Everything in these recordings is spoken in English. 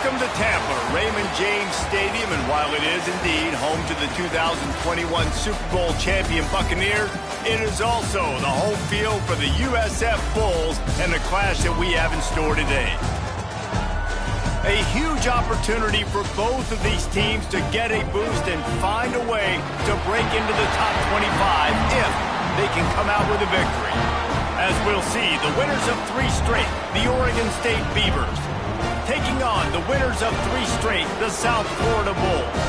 Welcome to Tampa, Raymond James Stadium, and while it is indeed home to the 2021 Super Bowl champion Buccaneers, it is also the home field for the USF Bulls and the clash that we have in store today. A huge opportunity for both of these teams to get a boost and find a way to break into the top 25 if they can come out with a victory. As we'll see, the winners of 3 straight, the Oregon State Beavers, taking on the winners of 3 straight, the South Florida Bulls.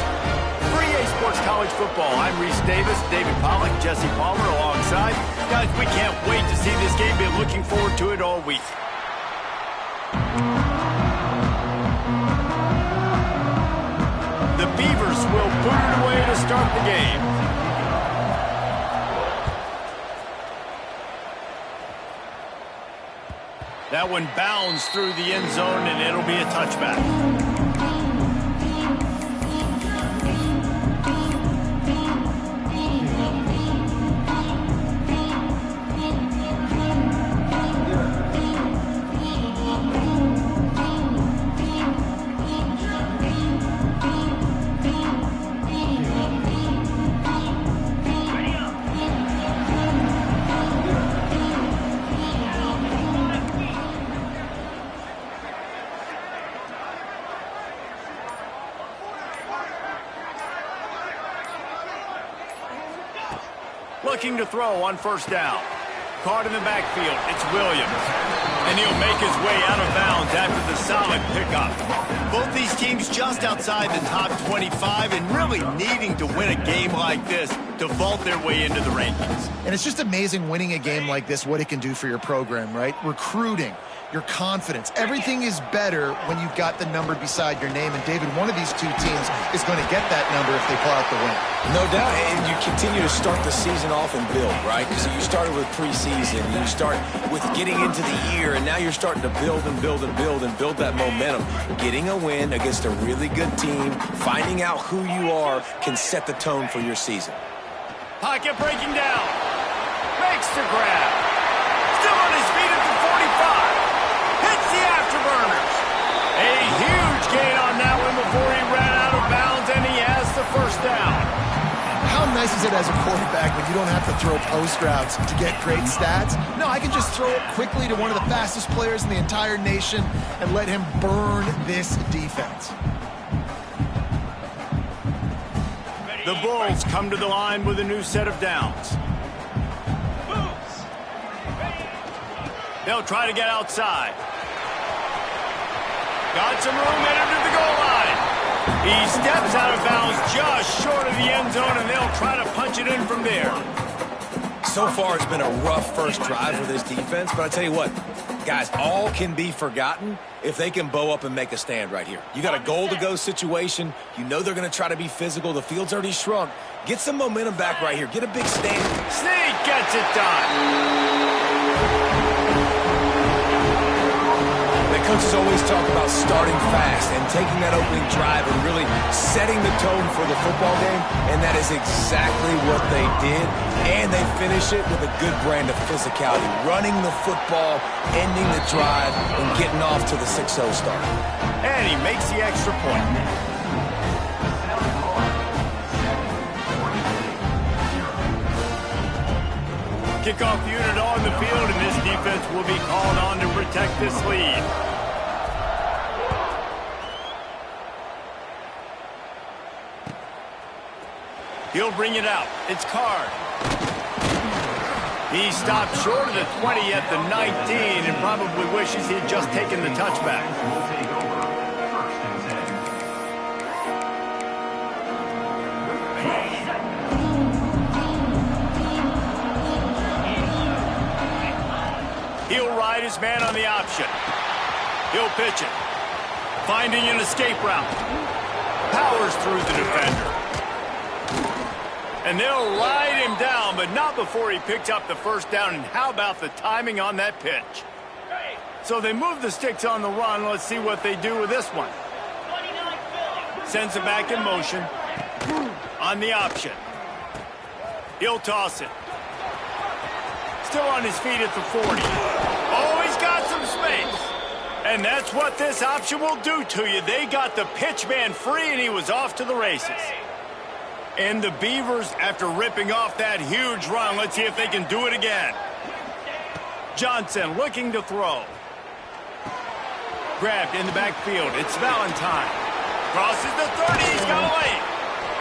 For EA Sports College Football, I'm Reese Davis, David Pollack, Jesse Palmer alongside. Guys, we can't wait to see this game. Been looking forward to it all week. The Beavers will boot it away to start the game. That one bounds through the end zone, and it'll be a touchback. Looking to throw on first down. Caught in the backfield, it's Williams. And he'll make his way out of bounds after the solid pickup. Both these teams just outside the top 25 and really needing to win a game like this to vault their way into the rankings. And it's just amazing winning a game like this, what it can do for your program, right? Recruiting, your confidence. Everything is better when you've got the number beside your name. And, David, one of these two teams is going to get that number if they pull out the win. No doubt. And you continue to start the season off and build, right? So you started with preseason. You start with getting into the year, and now you're starting to build and build and build and build that momentum. Getting a win against a really good team, finding out who you are, can set the tone for your season. Pocket breaking down. Makes the grab. Still on his feet at the 45. Hits the afterburners. A huge gain on that one before he ran out of bounds, and he has the first down. How nice is it as a quarterback when you don't have to throw post routes to get great stats? No, I can just throw it quickly to one of the fastest players in the entire nation and let him burn this defense. The Bulls come to the line with a new set of downs. They'll try to get outside. Got some room headed to the goal line. He steps out of bounds just short of the end zone, and they'll try to punch it in from there. So far, it's been a rough first drive for this defense, but I tell you what, guys, all can be forgotten if they can bow up and make a stand right here. You got a goal-to-go situation. You know they're going to try to be physical. The field's already shrunk. Get some momentum back right here. Get a big stand. Sneak gets it done. The coaches always talk about starting fast and taking that opening drive and really setting the tone for the football game, and that is exactly what they did, and they finish it with a good brand of physicality, running the football, ending the drive, and getting off to the 6-0 start. And he makes the extra point. Kickoff unit on the field, and this defense will be called on to protect this lead. He'll bring it out. It's Card. He stopped short of the 20 at the 19 and probably wishes he had just taken the touchback. He'll ride his man on the option. He'll pitch it. Finding an escape route. Powers through the defender. And they'll ride him down, but not before he picks up the first down. And how about the timing on that pitch? So they move the sticks on the run. Let's see what they do with this one. Sends it back in motion. On the option. He'll toss it. Still on his feet at the 40. Oh, he's got some space. And that's what this option will do to you. They got the pitch man free, and he was off to the races. And the Beavers, after ripping off that huge run, let's see if they can do it again. Johnson looking to throw. Grabbed in the backfield. It's Valentine. Crosses the 30. He's got a lane.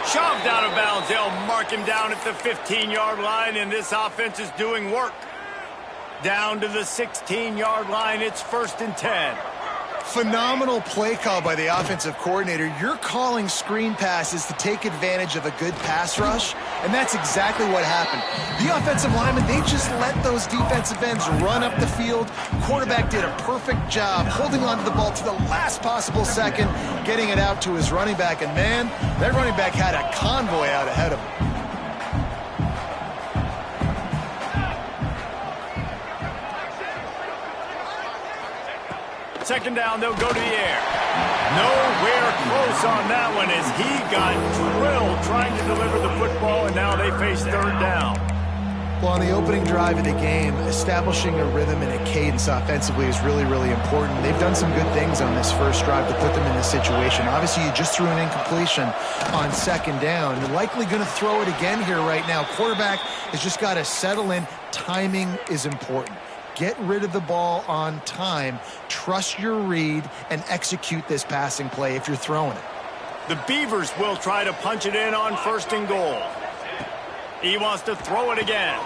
Shoved out of bounds. They'll mark him down at the 15-yard line, and this offense is doing work. Down to the 16-yard line. It's 1st and 10. Phenomenal play call by the offensive coordinator. You're calling screen passes to take advantage of a good pass rush, and that's exactly what happened. The offensive linemen, they just let those defensive ends run up the field. Quarterback did a perfect job holding on to the ball to the last possible second, getting it out to his running back, and man, that running back had a convoy out ahead of him. Second down, they'll go to the air. Nowhere close on that one as he got drilled trying to deliver the football, and now they face 3rd down. Well, on the opening drive of the game, establishing a rhythm and a cadence offensively is really, really important. They've done some good things on this first drive to put them in this situation. Obviously, you just threw an incompletion on 2nd down. You're likely going to throw it again here right now. Quarterback has just got to settle in. Timing is important. Get rid of the ball on time, trust your read, and execute this passing play if you're throwing it. The Beavers will try to punch it in on 1st and goal. He wants to throw it again.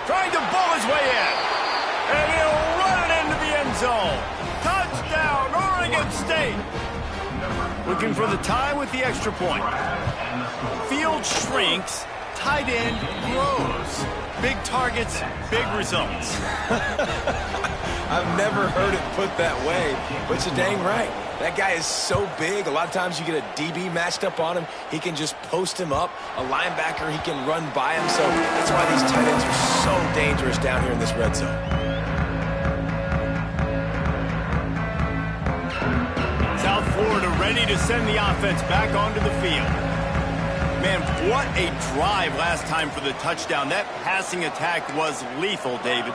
Trying to bull his way in. And he'll run it into the end zone. Touchdown, Oregon State. Looking for the tie with the extra point. Field shrinks, tight end grows. Big targets, big results. I've never heard it put that way, but you're dang right. That guy is so big. A lot of times you get a DB matched up on him. He can just post him up. A linebacker, he can run by him. So that's why these tight ends are so dangerous down here in this red zone. South Florida ready to send the offense back onto the field. Man, what a drive last time for the touchdown. That passing attack was lethal, David.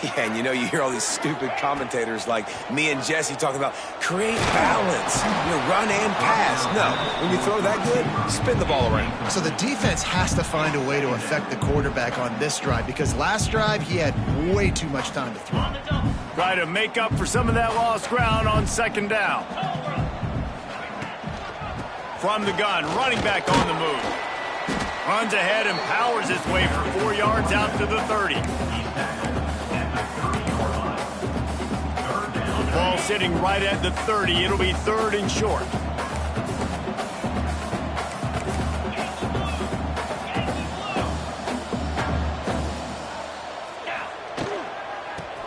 Yeah, and you hear all these stupid commentators like me and Jesse talking about create balance, run and pass. No, when you throw that good, spin the ball around. So the defense has to find a way to affect the quarterback on this drive because last drive he had way too much time to throw. Try to make up for some of that lost ground on 2nd down. From the gun, running back on the move. Runs ahead and powers his way for 4 yards out to the 30. The ball sitting right at the 30. It'll be 3rd and short.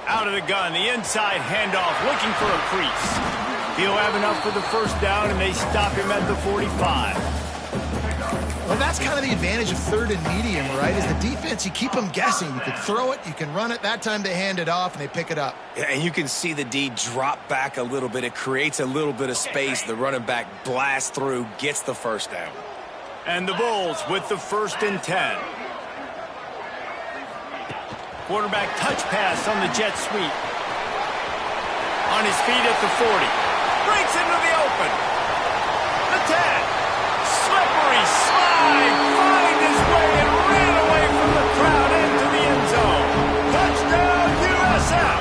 Out of the gun, the inside handoff, looking for a crease. He'll have enough for the 1st down, and they stop him at the 45. Well, that's kind of the advantage of 3rd and medium, right? Is the defense, you keep them guessing. You can throw it, you can run it. That time they hand it off, and they pick it up. Yeah, and you can see the D drop back a little bit. It creates a little bit of space. The running back blasts through, gets the 1st down. And the Bulls with the 1st and 10. Quarterback touch pass on the jet sweep. On his feet at the 40. Breaks into the open. The 10. Slippery slide. Find his way and ran away from the crowd into the end zone. Touchdown, USF.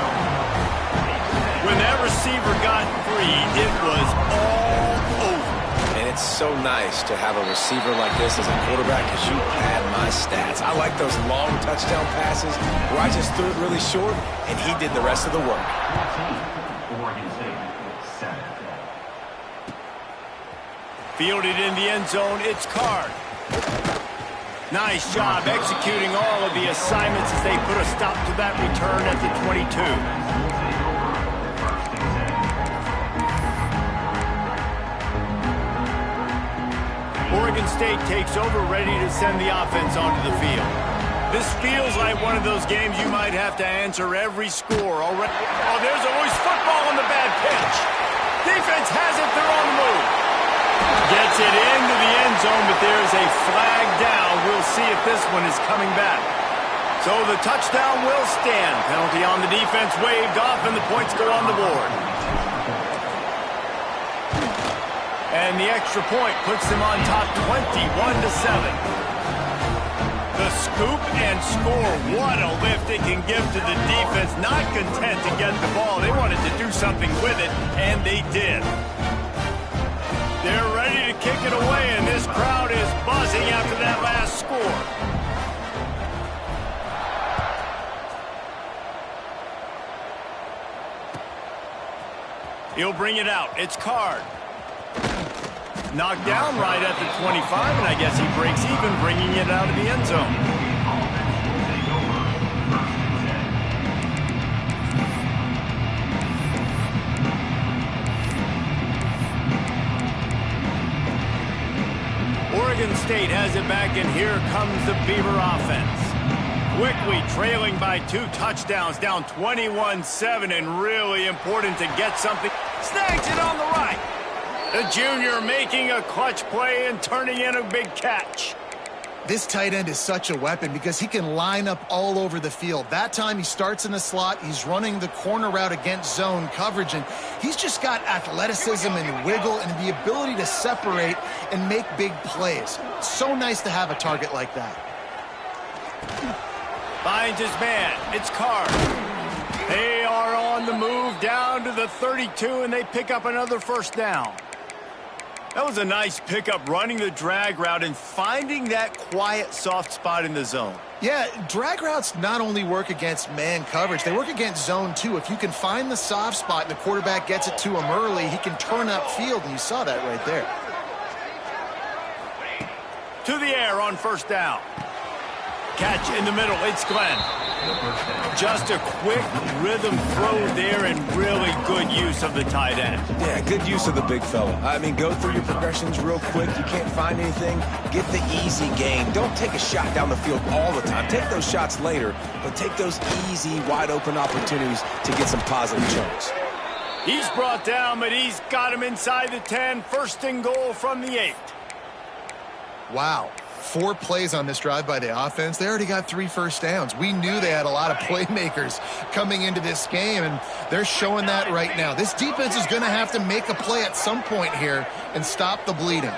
When that receiver got free, it was all over. And it's so nice to have a receiver like this as a quarterback because you pad my stats. I like those long touchdown passes where I just threw it really short and he did the rest of the work. Fielded in the end zone, it's Card. Nice job executing all of the assignments as they put a stop to that return at the 22. Oregon State takes over, ready to send the offense onto the field. This feels like one of those games you might have to answer every score already. Oh, there's always football on the bad pitch. Defense has it, they're on the move. Gets it into the end zone, but there's a flag down. We'll see if this one is coming back. So the touchdown will stand. Penalty on the defense waved off, and the points go on the board. And the extra point puts them on top 21-7. The scoop and score. What a lift it can give to the defense. Not content to get the ball. They wanted to do something with it, and they did. They're ready to kick it away, and this crowd is buzzing after that last score. He'll bring it out. It's Card. Knocked down right at the 25, and I guess he breaks even, bringing it out of the end zone. Oregon State has it back, and here comes the Beaver offense. Quickly trailing by 2 touchdowns, down 21-7, and really important to get something. Snags it on the right. The junior making a clutch play and turning in a big catch. This tight end is such a weapon because he can line up all over the field. That time he starts in the slot. He's running the corner route against zone coverage, and he's just got athleticism and wiggle and the ability to separate and make big plays. So nice to have a target like that. Finds his man. It's Card. They are on the move down to the 32, and they pick up another first down. That was a nice pickup, running the drag route and finding that quiet, soft spot in the zone. Yeah, drag routes not only work against man coverage, they work against zone too. If you can find the soft spot and the quarterback gets it to him early, he can turn upfield, and you saw that right there. To the air on first down. Catch in the middle. It's Glenn. Just a quick rhythm throw there, and really good use of the tight end. Yeah, good use of the big fella. I mean, go through your progressions real quick. You can't find anything, get the easy gain. Don't take a shot down the field all the time. Take those shots later, but take those easy, wide-open opportunities to get some positive chunks. He's brought down, but he's got him inside the 10. First and goal from the 8. Wow. 4 plays on this drive by the offense. They already got 3 first downs. We knew they had a lot of playmakers coming into this game, and they're showing that right now. This defense is going to have to make a play at some point here and stop the bleeding.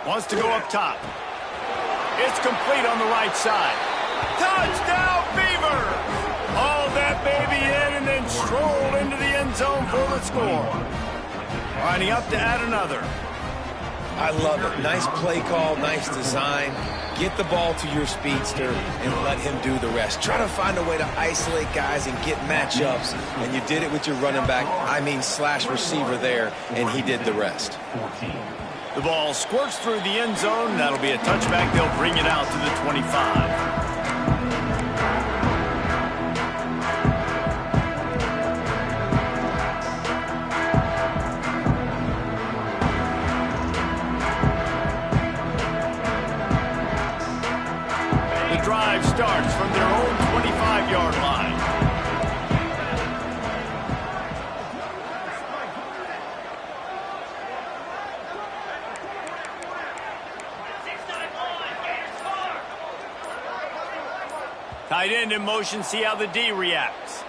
Wants to go up top. It's complete on the right side. Touchdown, Beaver! Haul that baby in and then stroll into the end zone for the score. Lining up to add another. I love it. Nice play call, nice design. Get the ball to your speedster and let him do the rest. Try to find a way to isolate guys and get matchups, and you did it with your running back, slash receiver there, and he did the rest. The ball squirts through the end zone. That'll be a touchback. They'll bring it out to the 25. Drive starts from their own 25-yard line. Tight end in motion, see how the D reacts.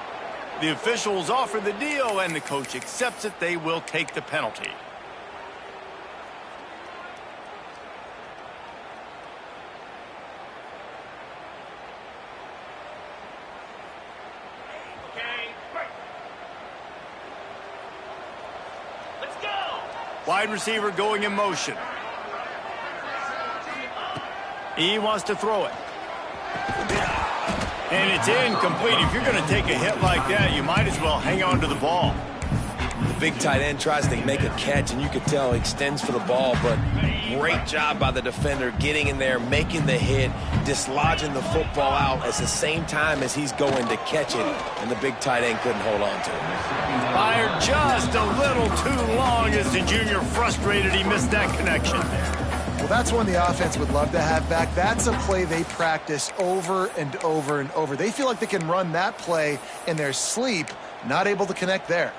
The officials offer the deal, and the coach accepts it. They will take the penalty. Wide receiver going in motion. He wants to throw it. And it's incomplete. If you're going to take a hit like that, you might as well hang on to the ball. The big tight end tries to make a catch, and you could tell he extends for the ball, but great job by the defender getting in there, making the hit, dislodging the football out at the same time as he's going to catch it, and the big tight end couldn't hold on to it. Fired just a little too long as the junior frustrated. He missed that connection. Well, that's one the offense would love to have back. That's a play they practice over and over and over. They feel like they can run that play in their sleep, not able to connect there.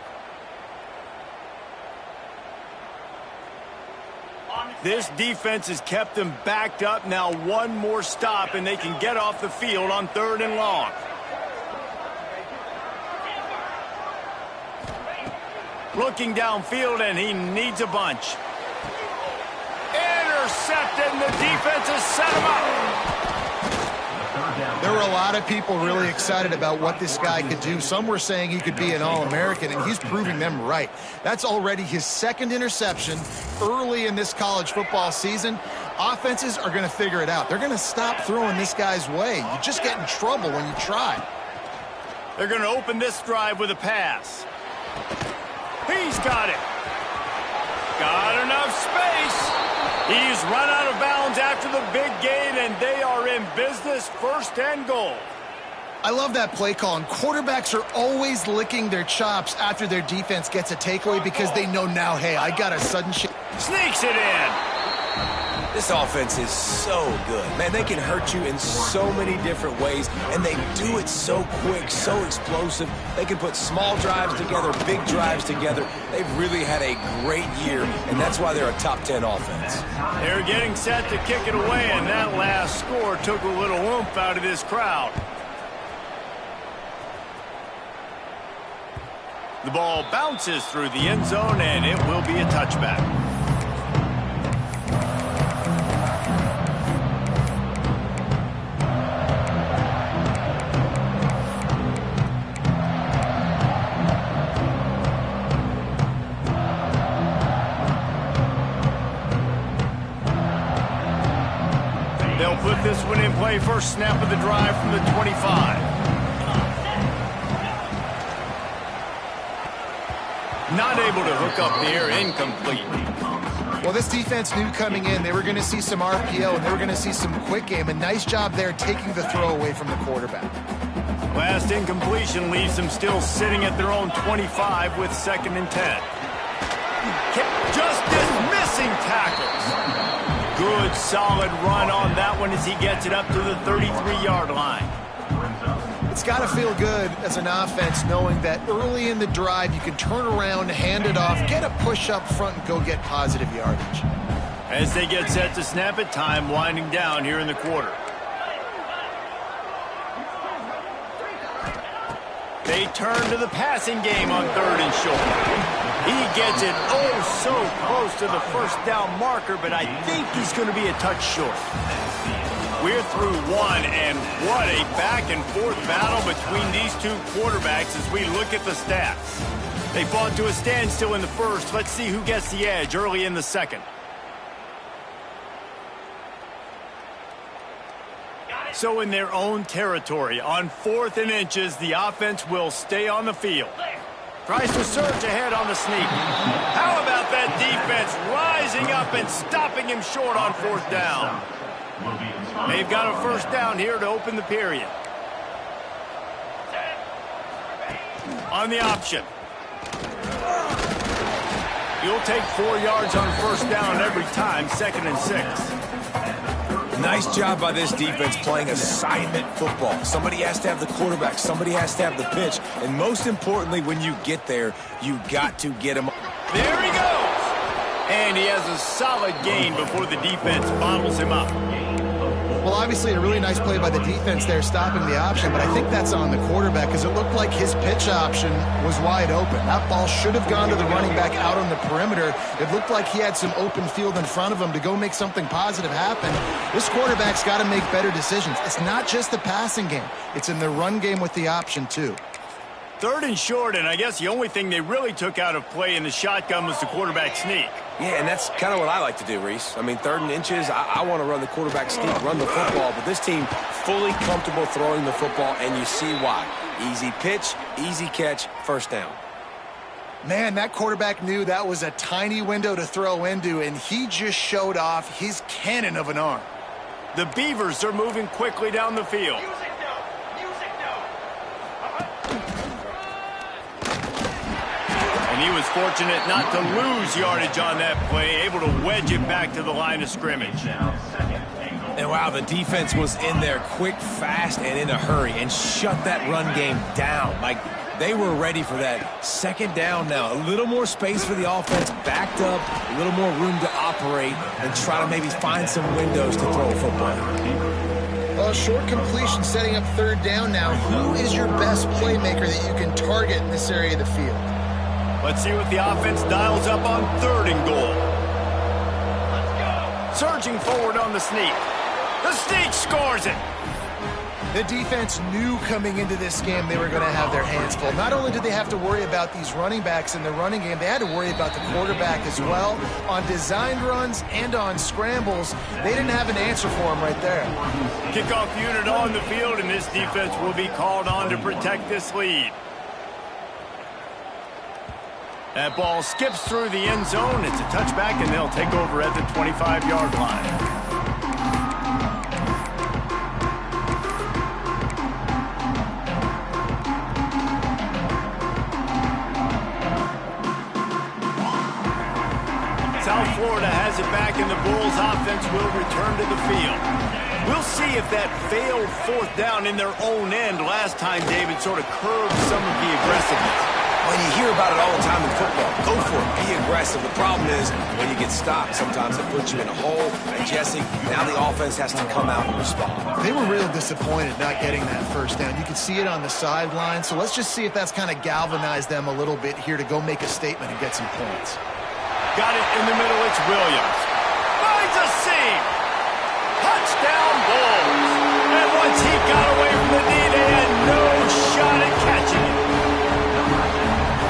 This defense has kept them backed up. Now one more stop, and they can get off the field on 3rd and long. Looking downfield, and he needs a bunch. Intercepted, and the defense has set him up. There were a lot of people really excited about what this guy could do. Some were saying he could be an All-American, and he's proving them right. That's already his second interception early in this college football season. Offenses are going to figure it out. They're going to stop throwing this guy's way. You just get in trouble when you try. They're going to open this drive with a pass. He's got it. Got enough space. He's run out of bounds after the big gain, and they are in business, 1st and goal. I love that play call, and quarterbacks are always licking their chops after their defense gets a takeaway because they know now, hey, I got a sudden shit. Sneaks it in. This offense is so good. Man, they can hurt you in so many different ways, and they do it so quick, so explosive. They can put small drives together, big drives together. They've really had a great year, and that's why they're a top 10 offense. They're getting set to kick it away, and that last score took a little oomph out of this crowd. The ball bounces through the end zone, and it will be a touchback. They'll put this one in play. First snap of the drive from the 25. Not able to hook up there, incomplete. Well, this defense knew coming in they were going to see some RPO and they were going to see some quick game. A nice job there taking the throw away from the quarterback. Last incompletion leaves them still sitting at their own 25 with 2nd and 10. Just dismissing tackles. Good, solid run on that one as he gets it up to the 33-yard line. It's got to feel good as an offense knowing that early in the drive you can turn around, hand it off, get a push up front, and go get positive yardage. As they get set to snap it, time winding down here in the quarter. They turn to the passing game on 3rd and short. He gets it so close to the 1st down marker, but I think he's going to be a touch short. We're through one, and what a back-and-forth battle between these two quarterbacks as we look at the stats. They fought to a standstill in the 1st. Let's see who gets the edge early in the 2nd. So in their own territory, on 4th and inches, the offense will stay on the field. Tries to surge ahead on the sneak. How about that defense rising up and stopping him short on 4th down? They've got a 1st down here to open the period. On the option. You'll take 4 yards on 1st down every time, 2nd and 6. Nice job by this defense playing assignment football. Somebody has to have the quarterback. Somebody has to have the pitch. And most importantly, when you get there, you got to get him. There he goes. And he has a solid gain before the defense bottles him up. Well, obviously a really nice play by the defense there stopping the option, but I think that's on the quarterback because it looked like his pitch option was wide open. That ball should have gone to the running back out on the perimeter. It looked like he had some open field in front of him to go make something positive happen. This quarterback's got to make better decisions. It's not just the passing game. It's in the run game with the option, too. 3rd and short, and I guess the only thing they really took out of play in the shotgun was the quarterback sneak. Yeah, and that's kind of what I like to do, Reese. I mean, 3rd and inches, I want to run the quarterback sneak, run the football, but this team fully comfortable throwing the football, and you see why. Easy pitch, easy catch, 1st down. Man, that quarterback knew that was a tiny window to throw into, and he just showed off his cannon of an arm. The Beavers are moving quickly down the field. And he was fortunate not to lose yardage on that play, able to wedge it back to the line of scrimmage. And wow, the defense was in there quick, fast, and in a hurry and shut that run game down. Like, they were ready for that 2nd down now. A little more space for the offense, backed up, a little more room to operate and try to maybe find some windows to throw a football. Well, short completion setting up 3rd down now. Who is your best playmaker that you can target in this area of the field? Let's see what the offense dials up on 3rd and goal. Surging forward on the sneak. The sneak scores it. The defense knew coming into this game they were going to have their hands full. Not only did they have to worry about these running backs in the running game, they had to worry about the quarterback as well. On designed runs and on scrambles, they didn't have an answer for him right there. Kickoff unit on the field, and this defense will be called on to protect this lead. That ball skips through the end zone. It's a touchback, and they'll take over at the 25-yard line. South Florida has it back, and the Bulls offense will return to the field. We'll see if that failed 4th down in their own end last time, David, sort of curbed some of the aggressiveness. Well, you hear about it all the time in football. Go for it. Be aggressive. The problem is when you get stopped, sometimes it puts you in a hole. And, Jesse, now the offense has to come out and respond. They were real disappointed not getting that 1st down. You can see it on the sideline. So let's just see if that's kind of galvanized them a little bit here to go make a statement and get some points. Got it in the middle. It's Williams. Finds a seam. Touchdown, Bulls. And once he got away from the knee, they had no shot at catching it.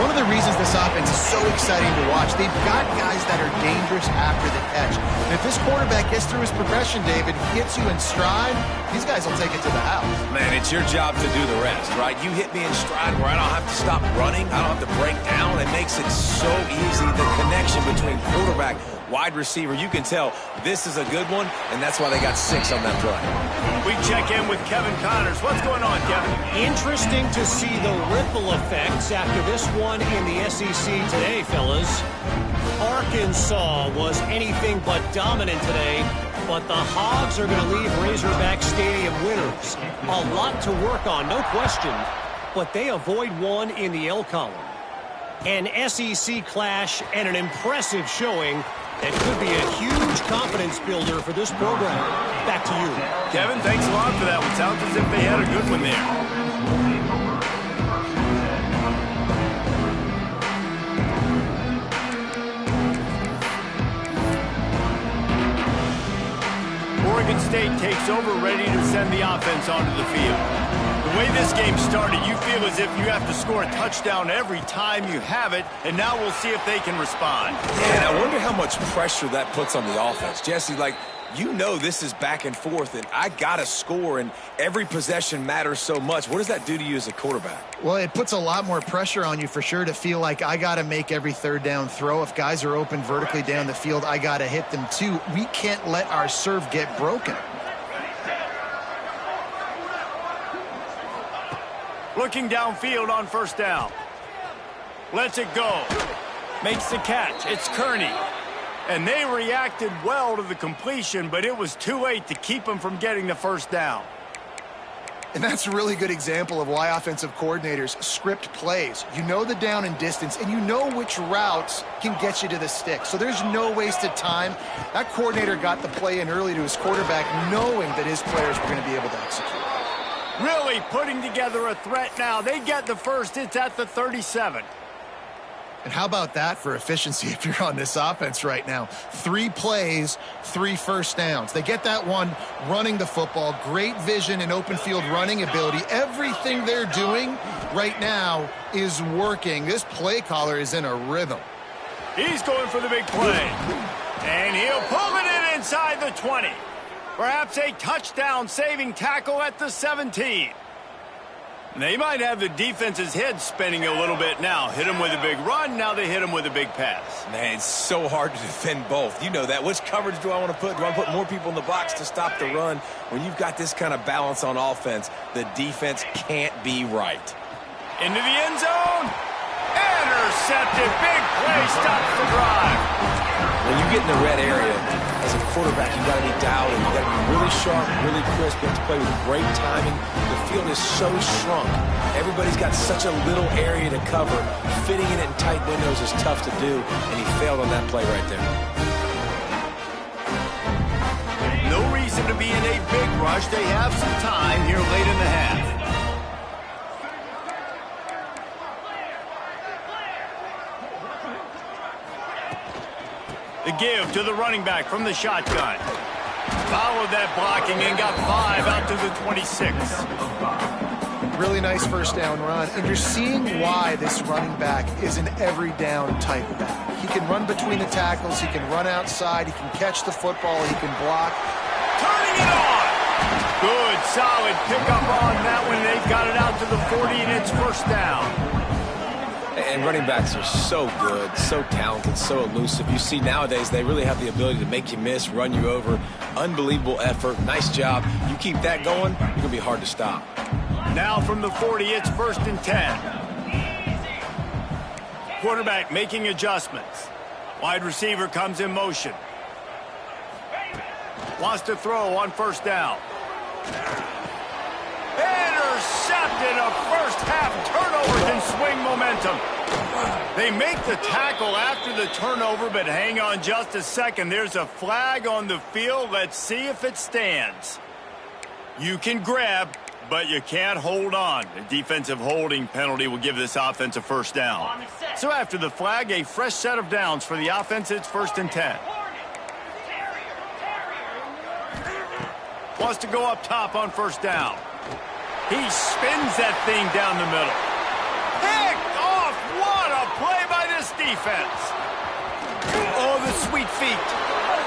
One of the reasons this offense is so exciting to watch, they've got guys that are dangerous after the catch. And if this quarterback gets through his progression, David, gets you in stride, these guys will take it to the house. Man, it's your job to do the rest, right? You hit me in stride where I don't have to stop running. I don't have to break down. It makes it so easy. The connection between quarterback, wide receiver, you can tell this is a good one, and that's why they got 6 on that play. We check in with Kevin Connors. What's going on, Kevin? Interesting to see the ripple effects after this one in the SEC today, fellas. Arkansas was anything but dominant today, but the Hogs are going to leave Razorback Stadium winners. A lot to work on, no question, but they avoid one in the L column. An SEC clash and an impressive showing that could be a huge confidence builder for this program. Back to you. Kevin, thanks a lot for that one. Sounds as if they had a good one there. Oregon State takes over, ready to send the offense onto the field. The way this game started, you feel as if you have to score a touchdown every time you have it, and now we'll see if they can respond. Yeah, and I wonder how much pressure that puts on the offense. Jesse, like, you know this is back and forth, and I got to score, and every possession matters so much. What does that do to you as a quarterback? Well, it puts a lot more pressure on you for sure to feel like I got to make every 3rd down throw. If guys are open vertically down the field, I got to hit them too. We can't let our serve get broken. Looking downfield on 1st down. Lets it go. Makes the catch. It's Kearney. And they reacted well to the completion, but it was too late to keep them from getting the 1st down. And that's a really good example of why offensive coordinators script plays. You know the down and distance, and you know which routes can get you to the stick. So there's no wasted time. That coordinator got the play in early to his quarterback, knowing that his players were going to be able to execute. Really putting together a threat now. They get the 1st. It's at the 37. And how about that for efficiency if you're on this offense right now? 3 plays, 3 1st downs. They get that one running the football. Great vision and open field running ability. Everything they're doing right now is working. This play caller is in a rhythm. He's going for the big play. And he'll pull it in inside the 20. Perhaps a touchdown-saving tackle at the 17. They might have the defense's head spinning a little bit now. Hit him with a big run, now they hit him with a big pass. Man, it's so hard to defend both. You know that. Which coverage do I want to put? Do I want to put more people in the box to stop the run? When you've got this kind of balance on offense, the defense can't be right. Into the end zone. Intercepted. Big play. Stops the drive. When you get in the red area, as a quarterback, you've got to be dialed in. You've got to be really sharp, really crisp. You have to play with great timing. The field is so shrunk. Everybody's got such a little area to cover. Fitting it in tight windows is tough to do, and he failed on that play right there. No reason to be in a big rush. They have some time here late in the half. give to the running back from the shotgun. Followed that blocking and got 5 out to the 26. Really nice first down run, and you're seeing why this running back is an every down type back. He can run between the tackles, he can run outside, he can catch the football, he can block. Turning it on! Good, solid pickup on that one. They've got it out to the 40, and it's first down. And running backs are so good, so talented, so elusive. You see nowadays they really have the ability to make you miss, run you over. Unbelievable effort. Nice job. You keep that going, you're going to be hard to stop. Now from the 40, it's 1st and 10. Quarterback making adjustments. Wide receiver comes in motion. Wants to throw on first down. Intercepted. A first half turnover can swing momentum. They make the tackle after the turnover, but hang on just a second. There's a flag on the field. Let's see if it stands. You can grab, but you can't hold on. A defensive holding penalty will give this offense a first down. So after the flag, a fresh set of downs for the offense. It's 1st and 10. Wants to go up top on first down. He spins that thing down the middle. Picked off. What a play by this defense. Oh, the sweet feet.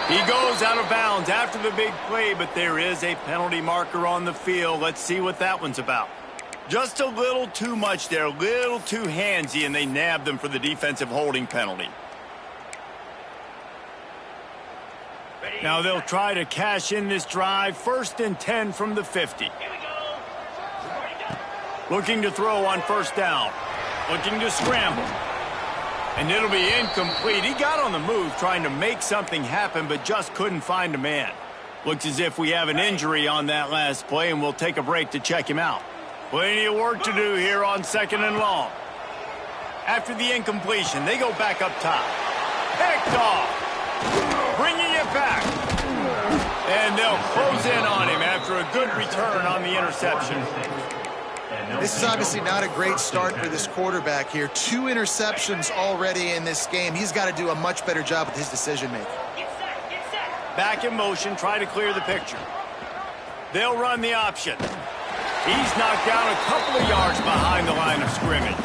He goes out of bounds after the big play, but there is a penalty marker on the field. Let's see what that one's about. Just a little too much there, a little too handsy, and they nabbed them for the defensive holding penalty. Now they'll try to cash in this drive. 1st and 10 from the 50. Looking to throw on first down. Looking to scramble. And it'll be incomplete. He got on the move trying to make something happen, but just couldn't find a man. Looks as if we have an injury on that last play, and we'll take a break to check him out. Plenty of work to do here on 2nd and long. After the incompletion, they go back up top. Picked off. Bringing it back. And they'll close in on him after a good return on the interception. This is obviously not a great start for this quarterback here. 2 interceptions already in this game. He's got to do a much better job with his decision-making. Back in motion, try to clear the picture. They'll run the option. He's knocked down a couple of yards behind the line of scrimmage.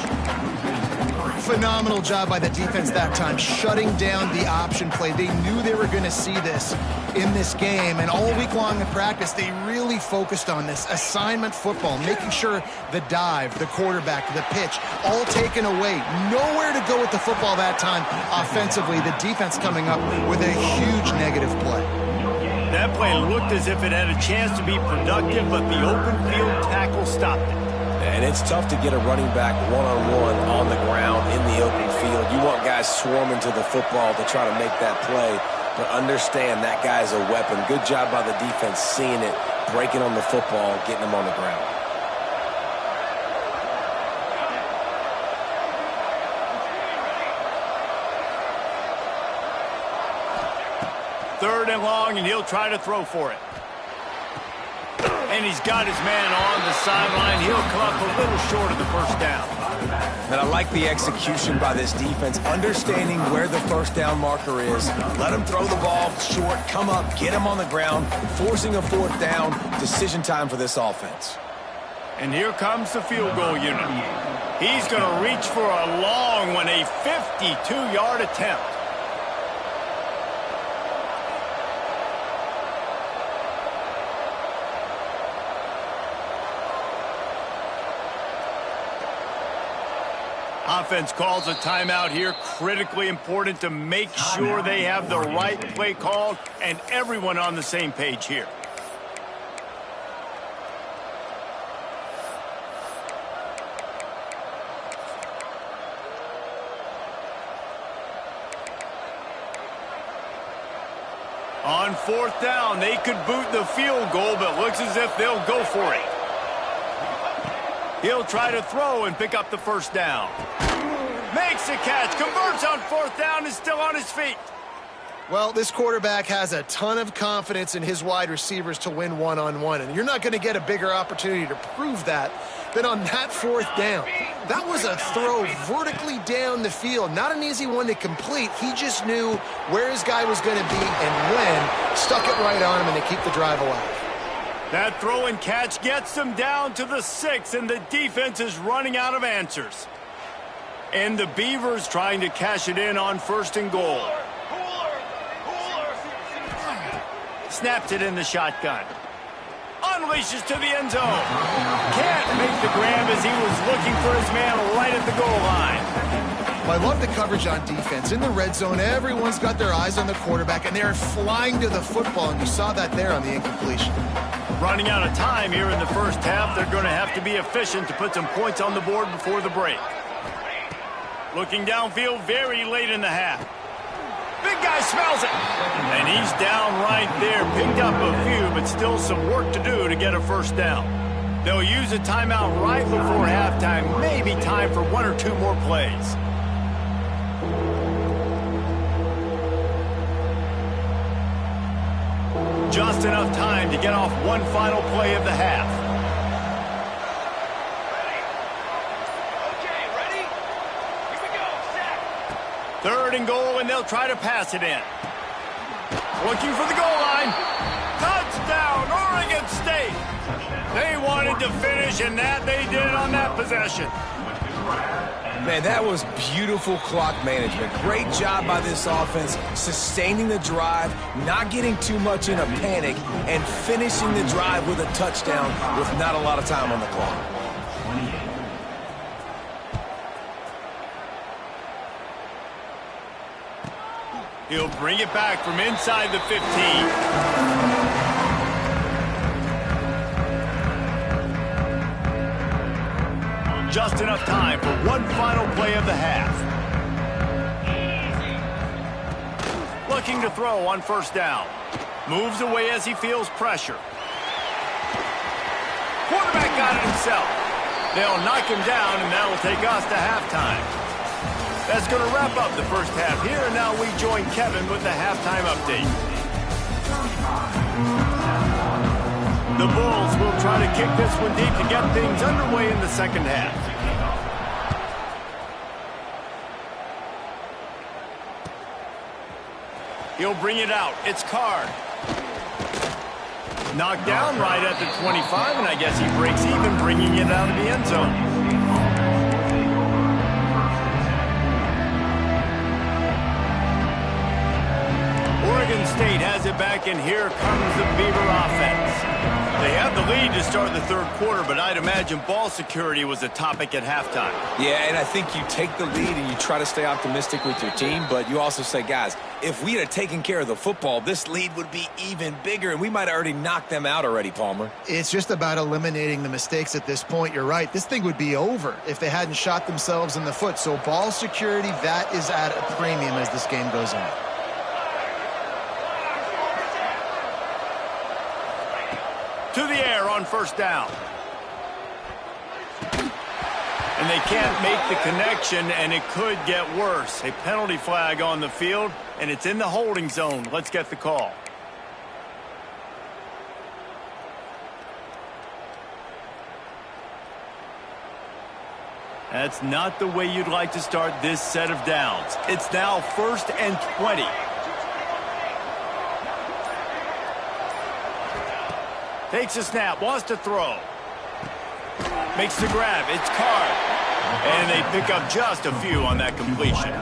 Phenomenal job by the defense that time, shutting down the option play. They knew they were going to see this in this game, and all week long in practice, they really focused on this assignment football, making sure the dive, the quarterback, the pitch, all taken away. Nowhere to go with the football that time offensively. The defense coming up with a huge negative play. That play looked as if it had a chance to be productive, but the open field tackle stopped it. And it's tough to get a running back one-on-one on the ground in the open field. You want guys swarming to the football to try to make that play, but understand that guy's a weapon. Good job by the defense seeing it, breaking on the football, getting him on the ground. Third and long, and he'll try to throw for it. And he's got his man on the sideline. He'll come up a little short of the first down. And I like the execution by this defense, understanding where the first down marker is. Let him throw the ball short, come up, get him on the ground, forcing a 4th down. Decision time for this offense. And here comes the field goal unit. He's going to reach for a long one, a 52-yard attempt. Offense calls a timeout here. Critically important to make sure they have the right play called and everyone on the same page here. On 4th down, they could boot the field goal, but looks as if they'll go for it. He'll try to throw and pick up the first down. Makes a catch, converts on 4th down, is still on his feet. Well, this quarterback has a ton of confidence in his wide receivers to win one-on-one, and you're not going to get a bigger opportunity to prove that Then on that 4th down, that was a throw vertically down the field. Not an easy one to complete. He just knew where his guy was going to be and when. Stuck it right on him, and they keep the drive alive. That throw and catch gets them down to the 6, and the defense is running out of answers. And the Beavers trying to cash it in on 1st and goal. Snaps it in the shotgun. Unleashes to the end zone. Can't make the grab as he was looking for his man right at the goal line. Well, I love the coverage on defense. In the red zone, everyone's got their eyes on the quarterback, and they're flying to the football, and you saw that there on the incompletion. Running out of time here in the first half, they're going to have to be efficient to put some points on the board before the break. Looking downfield very late in the half. Big guy smells it. And he's down right there. Picked up a few, but still some work to do to get a 1st down. They'll use a timeout right before halftime. Maybe time for 1 or 2 more plays. Just enough time to get off one final play of the half. 3rd and goal, and they'll try to pass it in. Looking for the goal line. Touchdown, Oregon State. They wanted to finish, and that they did on that possession. Man, that was beautiful clock management. Great job by this offense, sustaining the drive, not getting too much in a panic, and finishing the drive with a touchdown with not a lot of time on the clock. He'll bring it back from inside the 15. Just enough time for one final play of the half. Looking to throw on 1st down. Moves away as he feels pressure. Quarterback got it himself. They'll knock him down, and that will take us to halftime. That's going to wrap up the first half here, and now we join Kevin with the halftime update. The Bulls will try to kick this one deep to get things underway in the second half. He'll bring it out. It's Card. Knocked down right at the 25, and I guess he breaks even, bringing it out of the end zone. Oregon State has it back, and here comes the Beaver offense. They have the lead to start the 3rd quarter, but I'd imagine ball security was a topic at halftime. Yeah, and I think you take the lead and you try to stay optimistic with your team, but you also say, guys, if we had taken care of the football, this lead would be even bigger, and we might have already knocked them out already, Palmer. It's just about eliminating the mistakes at this point. You're right. This thing would be over if they hadn't shot themselves in the foot. So ball security, that is at a premium as this game goes on. To the air on 1st down. And they can't make the connection, and it could get worse. A penalty flag on the field, and it's in the holding zone. Let's get the call. That's not the way you'd like to start this set of downs. It's now 1st and 20. Takes a snap, wants to throw. Makes the grab, it's Card. And they pick up just a few on that completion.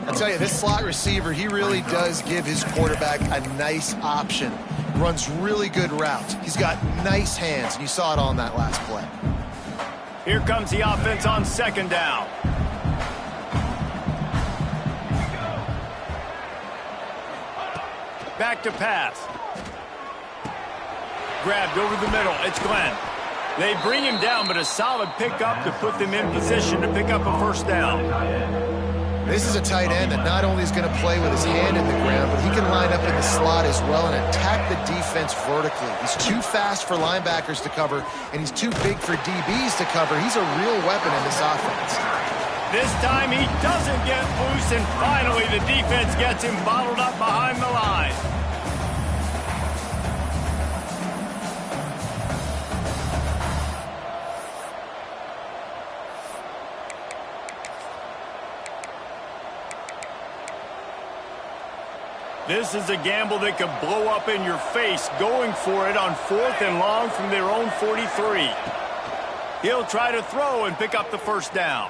I'll tell you, this slot receiver, he really does give his quarterback a nice option. Runs really good routes. He's got nice hands, and you saw it all in that last play. Here comes the offense on 2nd down. Back to pass. Grabbed over the middle. It's Glenn. They bring him down, but a solid pickup to put them in position to pick up a 1st down. This is a tight end that not only is going to play with his hand in the ground, but he can line up in the slot as well and attack the defense vertically. He's too fast for linebackers to cover, and he's too big for DBs to cover. He's a real weapon in this offense. This time he doesn't get loose, and finally the defense gets him bottled up behind the line. This is a gamble that could blow up in your face, going for it on 4th and long from their own 43. He'll try to throw and pick up the first down.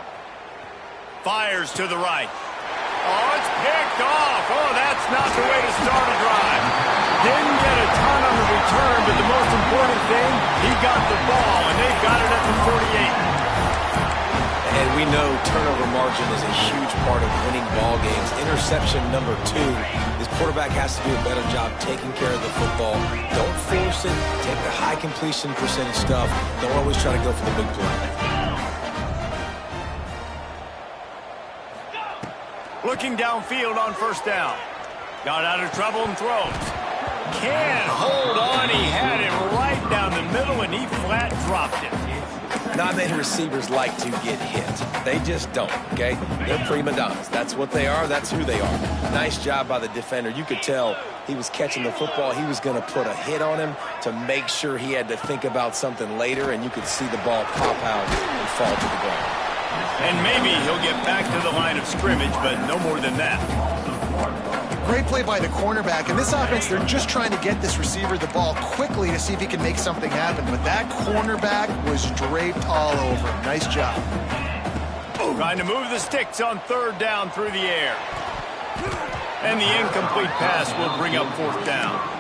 Fires to the right. Oh, it's picked off. Oh, that's not the way to start a drive. Didn't get a ton on the return, but the most important thing, he got the ball, and they've got it at the 48. And we know turnover margin is a huge part of winning ball games. Interception number 2. This quarterback has to do a better job taking care of the football. Don't force it. Take the high completion percentage stuff. Don't always try to go for the big play. Looking downfield on first down. Got out of trouble and throws. Can't hold on. He had it right down the middle, and he flat dropped it. Not many receivers like to get hit. They just don't, okay? They're prima donnas. That's what they are. That's who they are. Nice job by the defender. You could tell he was catching the football. He was going to put a hit on him to make sure he had to think about something later, and you could see the ball pop out and fall to the ground. And maybe he'll get back to the line of scrimmage, but no more than that. Great play by the cornerback. In this offense, they're just trying to get this receiver the ball quickly to see if he can make something happen. But that cornerback was draped all over him. Nice job. Trying to move the sticks on 3rd down through the air. And the incomplete pass will bring up 4th down.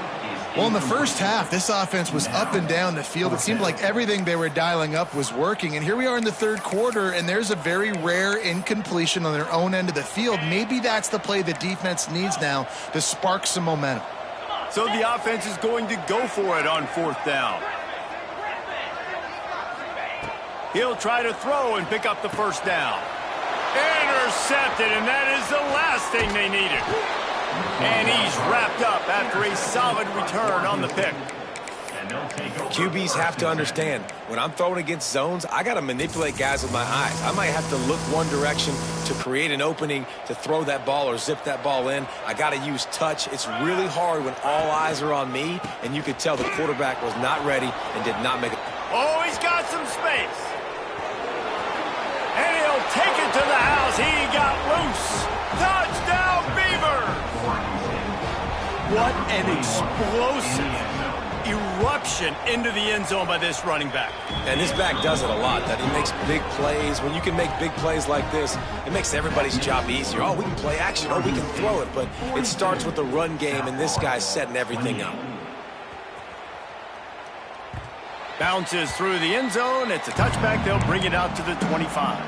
Well, in the first half, this offense was up and down the field. It seemed like everything they were dialing up was working. And here we are in the 3rd quarter, and there's a very rare incompletion on their own end of the field. Maybe that's the play the defense needs now to spark some momentum. So the offense is going to go for it on 4th down. He'll try to throw and pick up the first down. Intercepted, and that is the last thing they needed. And he's wrapped up after a solid return on the pick. QBs have to understand, when I'm throwing against zones, I got to manipulate guys with my eyes. I might have to look one direction to create an opening to throw that ball or zip that ball in. I got to use touch. It's really hard when all eyes are on me, and you could tell the quarterback was not ready and did not make it. Oh, he's got some space. And he'll take it to the house. He got loose. Touchdown, Beavers! What an explosive eruption into the end zone by this running back. And this back does it a lot, that he makes big plays. When you can make big plays like this, it makes everybody's job easier. Oh, we can play action. Oh, we can throw it. But it starts with the run game, and this guy's setting everything up. Bounces through the end zone. It's a touchback. They'll bring it out to the 25.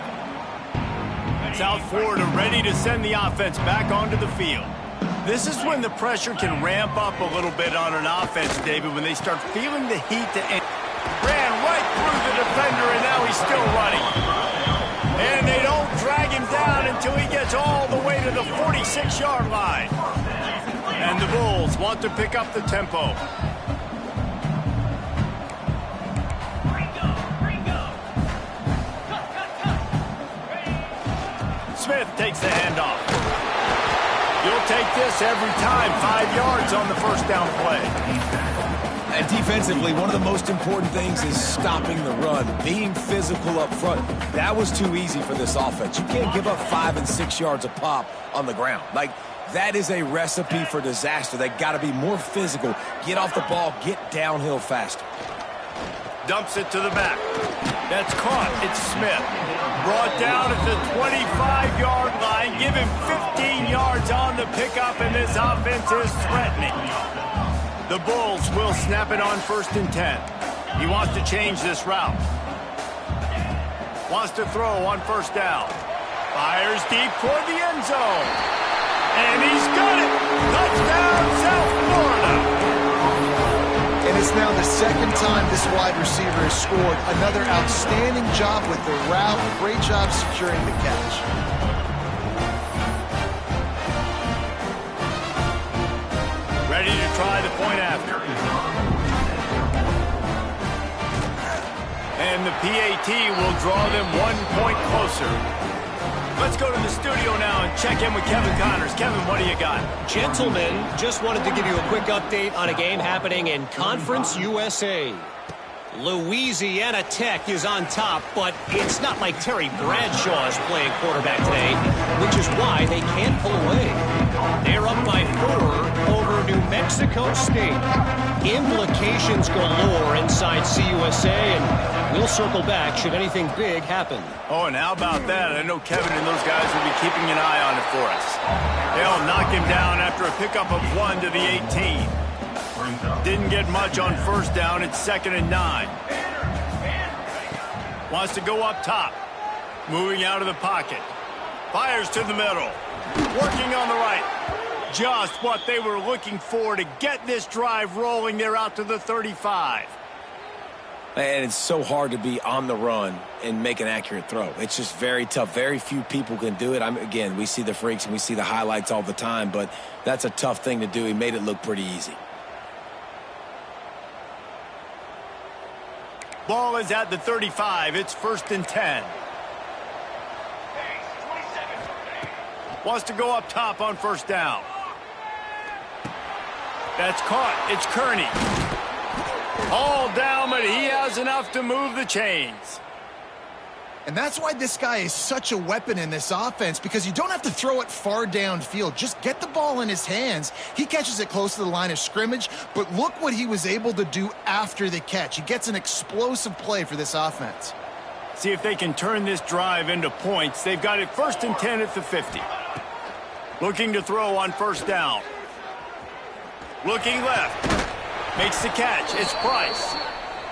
South Florida ready to send the offense back onto the field. This is when the pressure can ramp up a little bit on an offense, David, when they start feeling the heat to end. Ran right through the defender, and now he's still running. And they don't drag him down until he gets all the way to the 46-yard line. And the Bulls want to pick up the tempo. Smith takes the handoff. You'll take this every time. 5 yards on the first down play. And defensively, one of the most important things is stopping the run, being physical up front. That was too easy for this offense. You can't give up 5 and 6 yards a pop on the ground. Like, that is a recipe for disaster. They got to be more physical. Get off the ball, get downhill faster. Dumps it to the back. That's caught. It's Smith. Brought down at the 25-yard line. Give him 15 yards on the pickup, and this offense is threatening. The Bulls will snap it on 1st and 10. He wants to change this route. Wants to throw on 1st down. Fires deep toward the end zone. And he's got it. Touchdown, South Florida. And it's now the 2nd time this wide receiver has scored. Another outstanding job with the route. Great job securing the catch. Ready to try the point after. And the PAT will draw them 1 point closer. Let's go to the studio now and check in with Kevin Connors. Kevin, what do you got? Gentlemen, just wanted to give you a quick update on a game happening in Conference USA. Louisiana Tech is on top, but it's not like Terry Bradshaw is playing quarterback today, which is why they can't pull away. They're up by 4 over New Mexico State. Implications galore inside CUSA, and we'll circle back should anything big happen. Oh, and how about that? I know Kevin and those guys will be keeping an eye on it for us. They'll knock him down after a pickup of 1 to the 18. Didn't get much on first down. It's 2nd and 9. Wants to go up top. Moving out of the pocket. Fires to the middle. Working on the right. Just what they were looking for to get this drive rolling. They're out to the 35. And it's so hard to be on the run and make an accurate throw. It's just very tough. Very few people can do it. Again, we see the freaks and we see the highlights all the time, but that's a tough thing to do. He made it look pretty easy. Ball is at the 35. It's 1st and 10. Wants to go up top on first down. That's caught. It's Kearney. All down, but he has enough to move the chains. And that's why this guy is such a weapon in this offense, because you don't have to throw it far downfield. Just get the ball in his hands. He catches it close to the line of scrimmage, but look what he was able to do after the catch. He gets an explosive play for this offense. See if they can turn this drive into points. They've got it 1st and 10 at the 50. Looking to throw on first down. Looking left. Makes the catch. It's Price.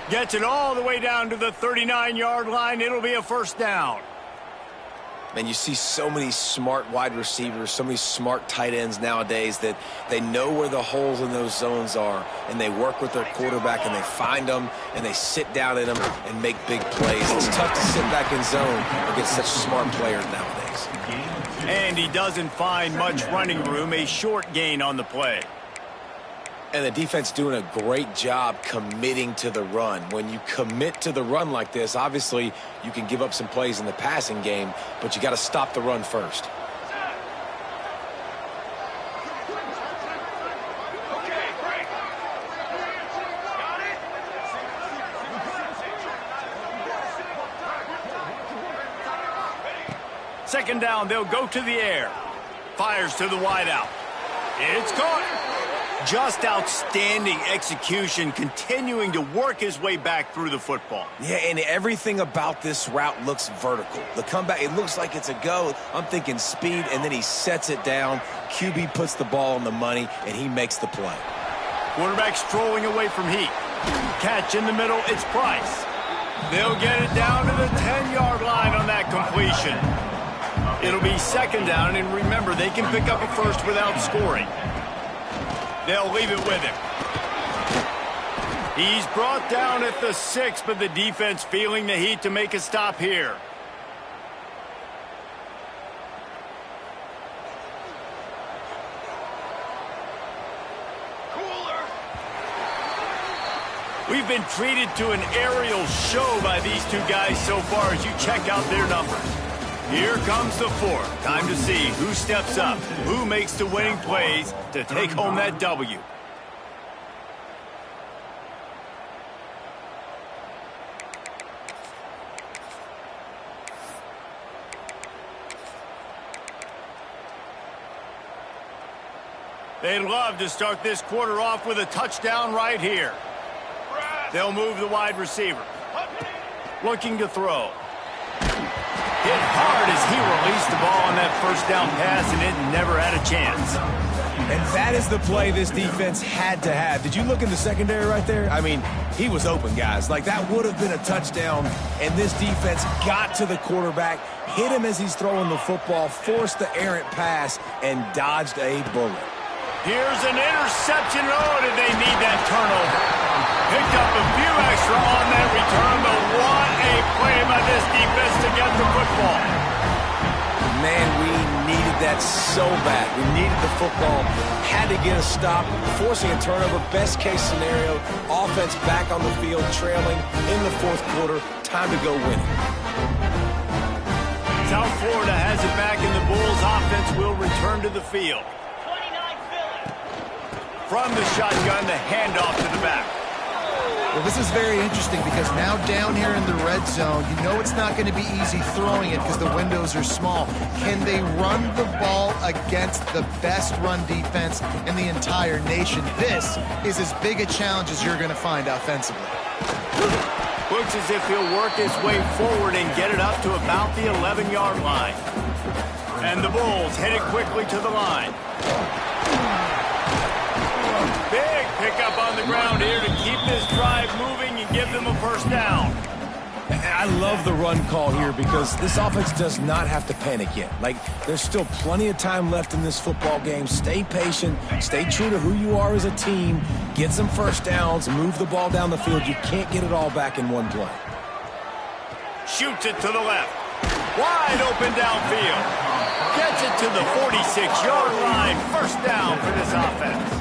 Gets it all the way down to the 39-yard line. It'll be a first down. Man, you see so many smart wide receivers, so many smart tight ends nowadays that they know where the holes in those zones are, and they work with their quarterback, and they find them, and they sit down in them and make big plays. It's tough to sit back in zone against such smart players nowadays. And he doesn't find much running room. A short gain on the play. And the defense doing a great job committing to the run. When you commit to the run like this, obviously you can give up some plays in the passing game, but you got to stop the run first. Second down, they'll go to the air. Fires to the wideout. It's caught. Just outstanding execution, continuing to work his way back through the football. Yeah, and everything about this route looks vertical. The comeback, it looks like it's a go. I'm thinking speed, and then he sets it down. QB puts the ball on the money, and he makes the play. Quarterback strolling away from heat. Catch in the middle, it's Price. They'll get it down to the 10-yard line on that completion. It'll be second down, and remember, they can pick up a first without scoring. They'll leave it with him. He's brought down at the 6, but the defense feeling the heat to make a stop here. We've been treated to an aerial show by these two guys so far as you check out their numbers. Here comes the 4th. Time to see who steps up, who makes the winning plays to take home that W. They'd love to start this quarter off with a touchdown right here. They'll move the wide receiver. Looking to throw. Hit hard as he released the ball on that first down pass, and it never had a chance. And that is the play this defense had to have. Did you look in the secondary right there? I mean, he was open, guys. Like, that would have been a touchdown, and this defense got to the quarterback, hit him as he's throwing the football, forced the errant pass, and dodged a bullet. Here's an interception. Oh, did they need that turnover? Picked up a few extra on that return, but what a play by this defense to get the football. Man, we needed that so bad. We needed the football, had to get a stop, forcing a turnover. Best case scenario, offense back on the field, trailing in the 4th quarter. Time to go win it. South Florida has it back, and the Bulls offense will return to the field. From the shotgun, the handoff to the back. Well, this is very interesting because now down here in the red zone, you know it's not going to be easy throwing it because the windows are small. Can they run the ball against the best run defense in the entire nation? This is as big a challenge as you're going to find offensively. Looks as if he'll work his way forward and get it up to about the 11-yard line. And the Bulls headed quickly to the line. Big pickup on the ground here to keep this drive moving and give them a first down. I love the run call here because this offense does not have to panic yet. Like, there's still plenty of time left in this football game. Stay patient. Stay true to who you are as a team. Get some first downs. Move the ball down the field. You can't get it all back in one play. Shoots it to the left. Wide open downfield. Gets it to the 46-yard line. First down for this offense.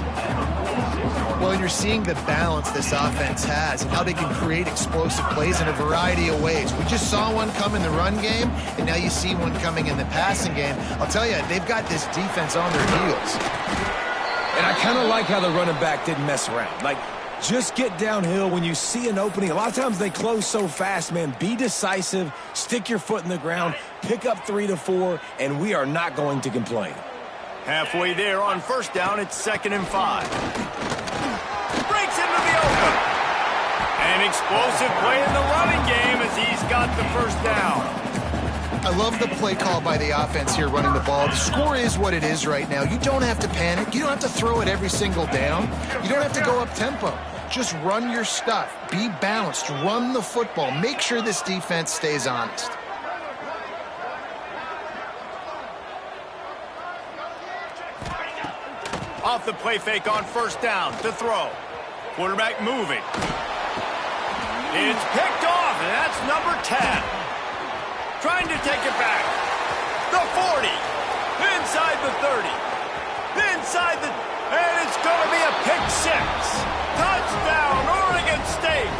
Well, and you're seeing the balance this offense has and how they can create explosive plays in a variety of ways. We just saw one come in the run game, and now you see one coming in the passing game. I'll tell you, they've got this defense on their heels. And I kind of like how the running back didn't mess around. Like, just get downhill when you see an opening. A lot of times they close so fast, man. Be decisive, stick your foot in the ground, pick up 3 to 4, and we are not going to complain. Halfway there on first down, it's 2nd and 5. Breaks into the open. An explosive play in the running game as he's got the first down. I love the play call by the offense here running the ball. The score is what it is right now. You don't have to panic. You don't have to throw it every single down. You don't have to go up tempo. Just run your stuff. Be balanced. Run the football. Make sure this defense stays honest. Off the play fake on first down to throw. Quarterback moving. It's picked off, and that's number 10. Trying to take it back. The 40. Inside the 30. Inside the... And it's going to be a pick 6. Touchdown, Oregon State.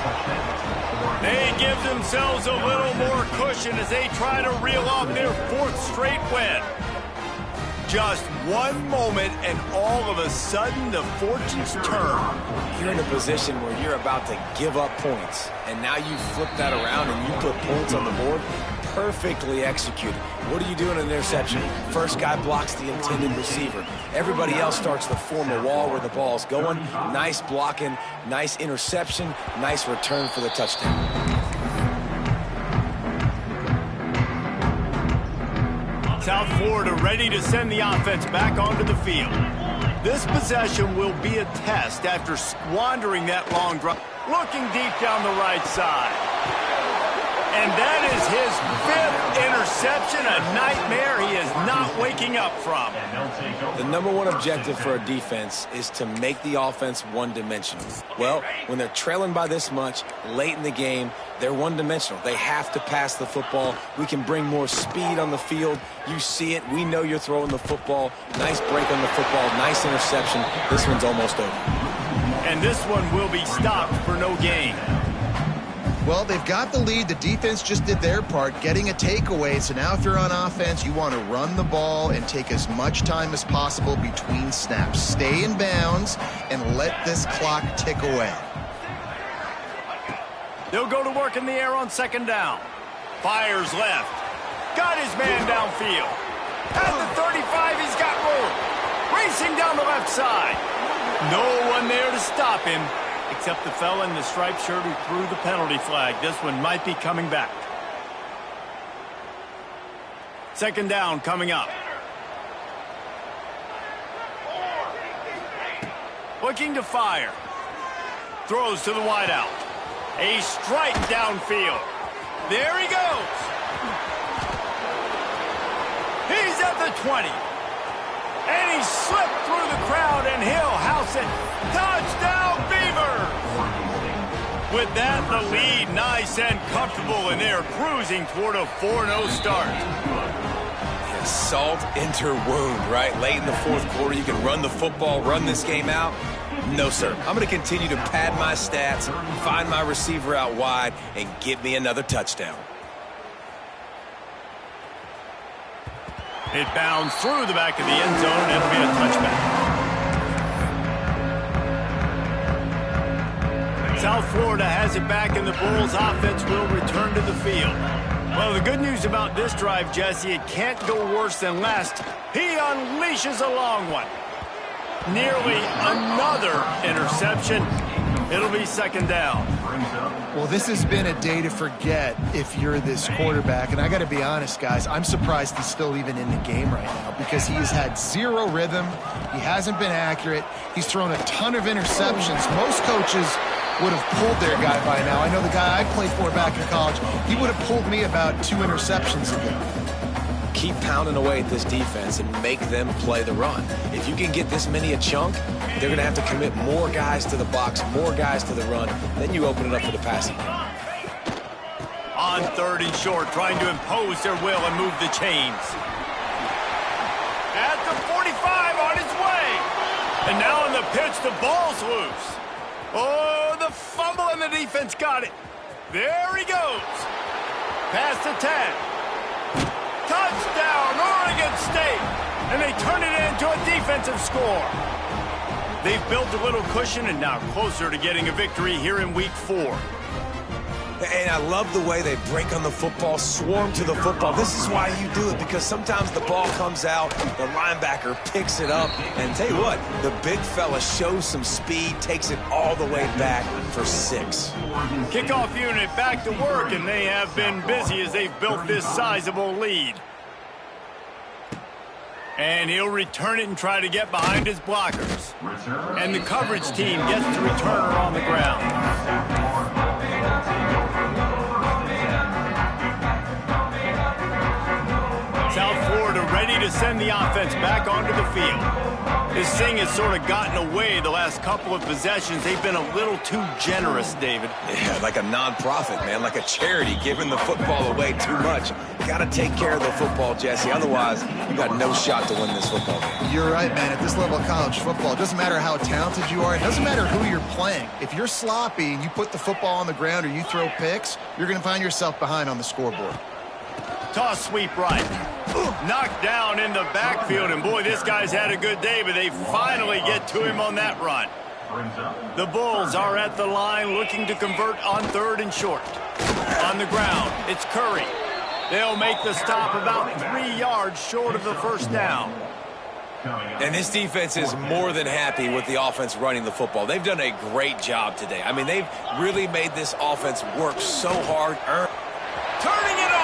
They give themselves a little more cushion as they try to reel off their 4th straight win. Just one moment, and all of a sudden, the fortunes turn. You're in a position where you're about to give up points, and now you flip that around and you put points on the board. Perfectly executed. What do you do in an interception? First guy blocks the intended receiver. Everybody else starts to form a wall where the ball's going. Nice blocking, nice interception, nice return for the touchdown. South Florida ready to send the offense back onto the field. This possession will be a test after squandering that long drive. Looking deep down the right side. And that is his 5th interception, a nightmare he is not waking up from. The number one objective for a defense is to make the offense one-dimensional. Well, when they're trailing by this much, late in the game, they're one-dimensional. They have to pass the football. We can bring more speed on the field. You see it. We know you're throwing the football. Nice break on the football. Nice interception. This one's almost over. And this one will be stopped for no gain. Well, they've got the lead. The defense just did their part, getting a takeaway. So now if you're on offense, you want to run the ball and take as much time as possible between snaps. Stay in bounds and let this clock tick away. They'll go to work in the air on 2nd down. Fires left. Got his man downfield. At the 35, he's got room. Racing down the left side. No one there to stop him, except the fella in the striped shirt who threw the penalty flag. This one might be coming back. 2nd down coming up. Looking to fire. Throws to the wideout. A strike downfield. There he goes. He's at the 20. And he slipped through the crowd, and he'll house it. Touchdown, Beavers! With that, the lead nice and comfortable, and they're cruising toward a 4-0 start. Salt into wound, right? Late in the 4th quarter, you can run the football, run this game out. No, sir. I'm going to continue to pad my stats, find my receiver out wide, and get me another touchdown. It bounds through the back of the end zone, and it'll be a touchback. South Florida has it back, and the Bulls offense will return to the field. Well, the good news about this drive, Jesse, it can't go worse than last. He unleashes a long one. Nearly another interception. It'll be second down. Well, this has been a day to forget if you're this quarterback. And I got to be honest, guys, I'm surprised he's still even in the game right now because he has had zero rhythm. He hasn't been accurate. He's thrown a ton of interceptions. Most coaches would have pulled their guy by now. I know the guy I played for back in college, he would have pulled me about 2 interceptions ago. Keep pounding away at this defense and make them play the run. If you can get this many a chunk, they're going to have to commit more guys to the box, more guys to the run. Then you open it up for the passing game. On third and short, trying to impose their will and move the chains. At the 45, on his way. And now in the pitch, the ball's loose. Oh, the fumble, and the defense got it. There he goes. Past the 10. Touchdown, Oregon State! And they turn it into a defensive score. They've built a little cushion and now closer to getting a victory here in Week 4. And I love the way they break on the football, swarm to the football. This is why you do it, because sometimes the ball comes out, the linebacker picks it up, and tell you what, the big fella shows some speed, takes it all the way back for 6. Kickoff unit back to work, and they have been busy as they've built this sizable lead. And he'll return it and try to get behind his blockers. And the coverage team gets the returner on the ground. South Florida ready to send the offense back onto the field. This thing has sort of gotten away the last couple of possessions. They've been a little too generous, David. Yeah, like a non-profit, man, like a charity, giving the football away too much. You got to take care of the football, Jesse. Otherwise, you got no shot to win this football game. You're right, man. At this level of college football, it doesn't matter how talented you are. It doesn't matter who you're playing. If you're sloppy and you put the football on the ground or you throw picks, you're going to find yourself behind on the scoreboard. Toss sweep right. Knocked down in the backfield, and boy, this guy's had a good day, but they finally get to him on that run. The Bulls are at the line looking to convert on third and short. On the ground, it's Curry. They'll make the stop about 3 yards short of the first down. And this defense is more than happy with the offense running the football. They've done a great job today. I mean, they've really made this offense work so hard. Turning it on!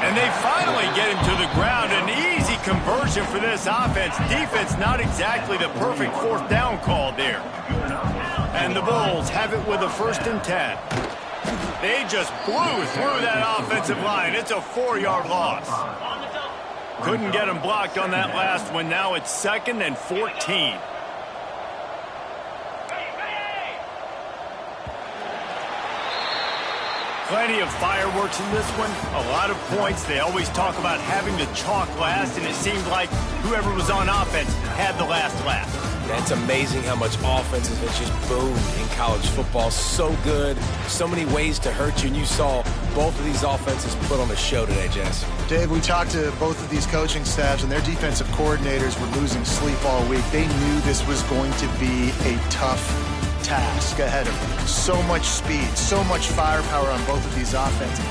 And they finally get him to the ground. An easy conversion for this offense. Defense not exactly the perfect fourth down call there. And the Bulls have it with a 1st and 10. They just blew through that offensive line. It's a 4-yard loss. Couldn't get him blocked on that last one. Now it's 2nd and 14. Plenty of fireworks in this one, a lot of points. They always talk about having the chalk last, and it seemed like whoever was on offense had the last laugh. That's amazing how much offense has just boomed in college football. So good, so many ways to hurt you, and you saw both of these offenses put on a show today, Jess. Dave, we talked to both of these coaching staffs, and their defensive coordinators were losing sleep all week. They knew this was going to be a tough task ahead of them. So much speed, so much firepower on both of these offenses.